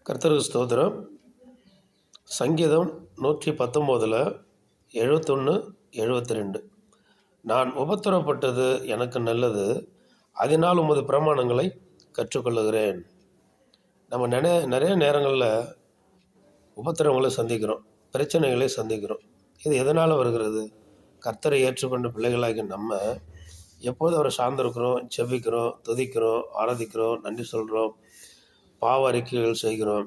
கர்த்தருக்கு ஸ்தோத்திரம். சங்கீதம் 119 71 72. நான் உபத்திரவப்பட்டது எனக்கு நல்லது, அதனால் உமது பிரமாணங்களை கற்றுக்கொள்ளுகிறேன். நம்ம நிறைய நேரங்களில் உபத்திரவங்களை சந்திக்கிறோம், பிரச்சனைகளை சந்திக்கிறோம். இது எதனால் வருகிறது? கர்த்தரை ஏற்றுக்கொண்ட பிள்ளைகளாகி நம்ம எப்போது அவரை சார்ந்திருக்கிறோம், செபிக்கிறோம், துதிக்கிறோம், ஆராதிக்கிறோம், நன்றி சொல்கிறோம், பாவ அறிக்கைகள் செய்கிறோம்.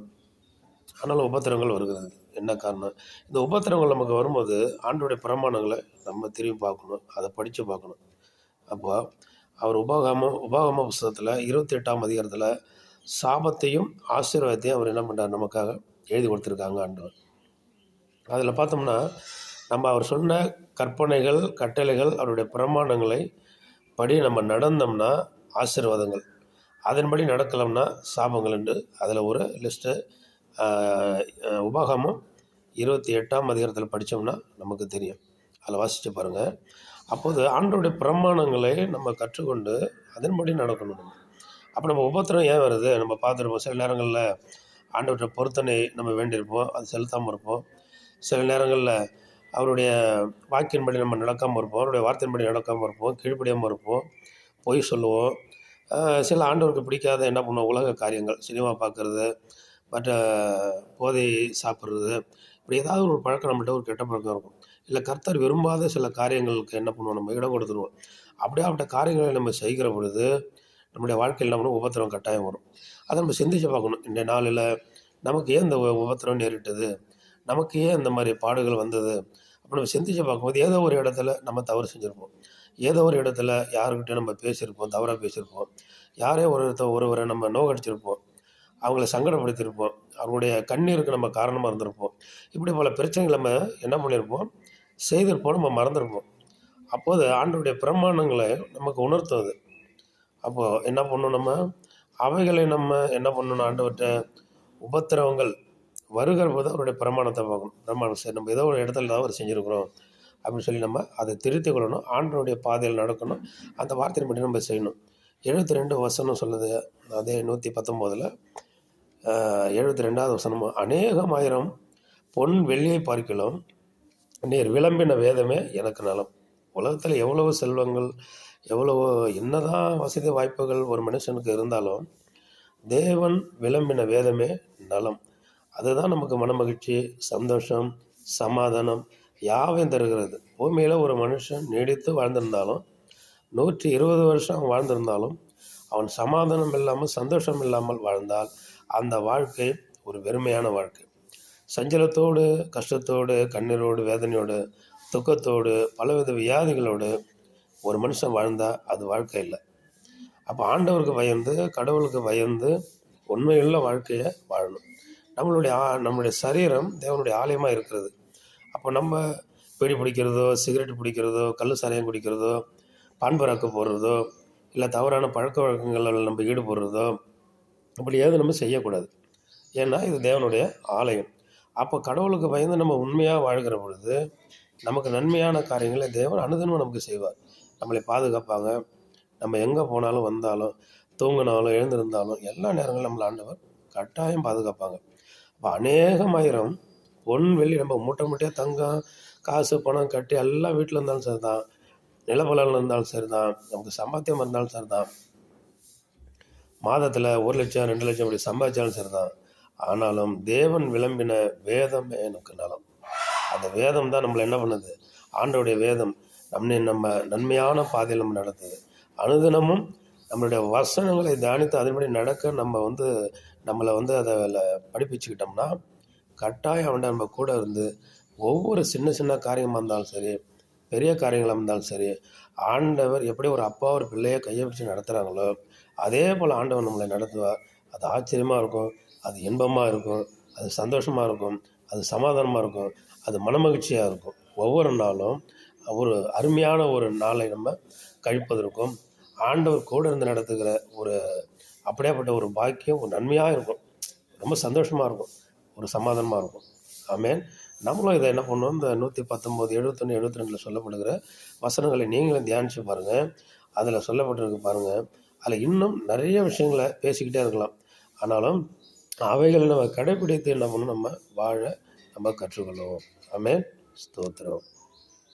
ஆனாலும் உபத்திரங்கள் வருகிறது. என்ன காரணம்? இந்த உபத்திரங்கள் நமக்கு வரும்போது ஆண்டோடைய பிரமாணங்களை நம்ம திரும்பி பார்க்கணும், அதை படித்து பார்க்கணும். அப்போ அவர் உபாகம புஸ்தகத்தில் 28ஆம் அதிகாரத்தில் சாபத்தையும் ஆசீர்வாதத்தையும் அவர் என்ன பண்ணுறார், நமக்காக எழுதி கொடுத்துருக்காங்க ஆண்டவர். அதில் பார்த்தோம்னா நம்ம அவர் சொன்ன கற்பனைகள், கட்டளைகள், அவருடைய பிரமாணங்களை படி நம்ம நடந்தோம்னா ஆசீர்வாதங்கள், அதன்படி நடக்கலாம்னா சாபங்கள் என்று அதில் ஒரு லிஸ்ட்டு உபாகமம் 28ஆம் அதிகாரத்தில் படித்தோம்னா நமக்கு தெரியும். அதில் வாசித்து பாருங்கள். அப்போது ஆண்டோடைய பிரமாணங்களை நம்ம கற்றுக்கொண்டு அதன்படி நடக்கணும். அப்போ நம்ம உபத்திரம் ஏன் வருது நம்ம பார்த்துருப்போம். சில நேரங்களில் ஆண்டவற்றை பொருத்தனை நம்ம வேண்டியிருப்போம், அது செலுத்தாமல் இருப்போம். சில நேரங்களில் அவருடைய வாக்கின்படி நம்ம நடக்காமல் இருப்போம், அவருடைய வார்த்தையின்படி நடக்காமல் இருப்போம், கீழ்ப்படியாமல் இருப்போம், பொய் சொல்லுவோம். சில ஆண்டவருக்கு பிடிக்காத என்ன பண்ணுவோம், உலக காரியங்கள், சினிமா பார்க்குறது, மற்ற போதை சாப்பிட்றது, இப்படி ஏதாவது ஒரு பழக்கம் நம்மள்கிட்ட ஒரு கெட்ட பழக்கம் இருக்கும். இல்லை கர்த்தர் விரும்பாத சில காரியங்களுக்கு என்ன பண்ணுவோம், நம்ம இடம் கொடுத்துருவோம். அப்படியாப்பட்ட காரியங்களை நம்ம செய்கிற பொழுது நம்முடைய வாழ்க்கையில் என்ன பண்ணுவோம், உபத்திரம் கட்டாயம் வரும். அதை நம்ம சிந்திச்சு பார்க்கணும். இந்த நாளில் நமக்கு ஏன் இந்த உபத்திரம் நேரிட்டது, நமக்கு ஏன் இந்த மாதிரி பாடுகள் வந்தது அப்போ நம்ம சிந்திச்சு பார்க்கும்போது ஏதோ ஒரு இடத்துல நம்ம தவறு செஞ்சுருப்போம், ஏதோ ஒரு இடத்துல யாருக்கிட்டே நம்ம பேசியிருப்போம், தவறாக பேசியிருப்போம், யாரே ஒருவரை நம்ம நோகடிச்சிருப்போம், அவங்கள சங்கடப்படுத்தியிருப்போம், அவங்களுடைய கண்ணீருக்கு நம்ம காரணமாக இருந்திருப்போம். இப்படி பல பிரச்சனைகள் நம்ம என்ன பண்ணியிருப்போம், செய்திருப்போம், நம்ம மறந்துருப்போம். அப்போது ஆண்டவருடைய பிரமாணங்களை நமக்கு உணர்த்துவது. அப்போது என்ன பண்ணணும், நம்ம அவைகளை நம்ம என்ன பண்ணணும், ஆண்டவர்கிட்ட உபத்திரவங்கள் வருகிற போது அவருடைய பிரமாணத்தை பார்க்கணும். பிரமாணம் சரி, நம்ம ஏதோ ஒரு இடத்துல தான் அவர் செஞ்சுருக்கிறோம் அப்படின்னு சொல்லி நம்ம அதை திருத்திக் கொள்ளணும், ஆண்டவருடைய பாதையில் நடக்கணும், அந்த வார்த்தையை பற்றி நம்ம செய்யணும். 72 வசனம் சொல்லுது, அதே 119 72வது வசனம், அநேகமாயிரம் பொன் வெள்ளியை பார்க்கலாம் நீர் விளம்பின வேதமே எனக்கு நலம். உலகத்தில் எவ்வளவு செல்வங்கள், எவ்வளவோ என்னதான் வசதி வாய்ப்புகள் ஒரு மனுஷனுக்கு இருந்தாலும் தேவன் விளம்பின வேதமே நலம். அதுதான் நமக்கு மனமகிழ்ச்சி, சந்தோஷம், சமாதானம் யாவையும் தருகிறது. பூமியில் ஒரு மனுஷன் நீடித்து வாழ்ந்திருந்தாலும் 120 வருஷம் வாழ்ந்திருந்தாலும் அவன் சமாதானம் இல்லாமல் சந்தோஷம் இல்லாமல் வாழ்ந்தால் அந்த வாழ்க்கை ஒரு வெறுமையான வாழ்க்கை. சஞ்சலத்தோடு, கஷ்டத்தோடு, கண்ணீரோடு, வேதனையோடு, துக்கத்தோடு, பலவித வியாதிகளோடு ஒரு மனுஷன் வாழ்ந்தால் அது வாழ்க்கை இல்லை. அப்போ ஆண்டவருக்கு பயந்து, கடவுளுக்கு பயந்து உண்மையுள்ள வாழ்க்கையை வாழணும். நம்மளுடைய சரீரம் தேவனுடைய ஆலயமாக இருக்கிறது. அப்போ நம்ம பீடி பிடிக்கிறதோ, சிகரெட் பிடிக்கிறதோ, கல் சாராயம் குடிக்கிறதோ, பான்பராக்கு போடுறதோ, இல்லை தவறான பழக்க வழக்கங்களில் நம்ம ஈடுபடுறதோ, அப்படி ஏதும் நம்ம செய்யக்கூடாது. ஏன்னா இது தேவனுடைய ஆலயம். அப்போ கடவுளுக்கு பயந்து நம்ம உண்மையாக வாழ்கிற பொழுது நமக்கு நன்மையான காரியங்களை தேவன் அனுதினமும் நமக்கு செய்வார். நம்மளை பாதுகாப்பாங்க. நம்ம எங்கே போனாலும் வந்தாலும், தூங்கினாலும் எழுந்திருந்தாலும் எல்லா நேரங்களும் நம்மளை ஆண்டவர் கட்டாயம் பாதுகாப்பாங்க. அப்போ அநேகமாயிரம் பொன் வெள்ளி நம்ம மூட்டையாக தங்கம், காசு, பணம் கட்டி எல்லாம் வீட்டில் இருந்தாலும் சரி தான், நிலப்பலனில் இருந்தாலும் சரி தான், நமக்கு சம்பாத்தியம் இருந்தாலும் சரி தான், மாதத்தில் 1 லட்சம் 2 லட்சம் அப்படி சம்பாதிச்சாலும் சரி தான், ஆனாலும் தேவன் விளம்பின வேதம் எனக்கு நலம். அந்த வேதம் தான் நம்மளை என்ன பண்ணுது, ஆண்டவருடைய வேதம் நம்ம நன்மையான பாதையில் நம்ம நடத்துது. அனுதினமும் நம்மளுடைய வசனங்களை தியானித்து அதன்படி நடக்க நம்மளை அதில் படிப்பிச்சுக்கிட்டோம்னா கட்டாயம் அவன் நம்ம கூட இருந்து ஒவ்வொரு சின்ன சின்ன காரியமாக இருந்தாலும் சரி, பெரிய காரியங்களாக இருந்தாலும் சரி, ஆண்டவர் எப்படி ஒரு அப்பா ஒரு பிள்ளையை கையை பிடிச்சி நடத்துகிறாங்களோ அதே போல் ஆண்டவர் நம்மளை நடத்துவார். அது ஆச்சரியமாக இருக்கும், அது இன்பமாக இருக்கும், அது சந்தோஷமாக இருக்கும், அது சமாதானமாக இருக்கும், அது மனமகிழ்ச்சியாக இருக்கும். ஒவ்வொரு நாளும் ஒரு அருமையான ஒரு நாளை நம்ம கழிப்பதற்கும் ஆண்டவர் கூட இருந்து நடத்துகிற ஒரு அப்படியேப்பட்ட ஒரு பாக்கியம், ஒரு நன்மையாக இருக்கும், ரொம்ப சந்தோஷமாக இருக்கும், ஒரு சமாதானமாக இருக்கும். ஆமேன். நம்மளும் இதை என்ன பண்ணோம், இந்த 119 71 72 சொல்லப்படுகிற வசனங்களை நீங்களும் தியானித்து பாருங்கள். அதில் சொல்லப்பட்டிருக்கு பாருங்கள். அதில் இன்னும் நிறைய விஷயங்களை பேசிக்கிட்டே இருக்கலாம். ஆனாலும் அவைகளை நம்ம கடைப்பிடித்து என்ன பண்ணணும், நம்ம வாழ நம்ம கற்றுக்கொள்வோம். ஆமென். ஸ்தோத்திரம்.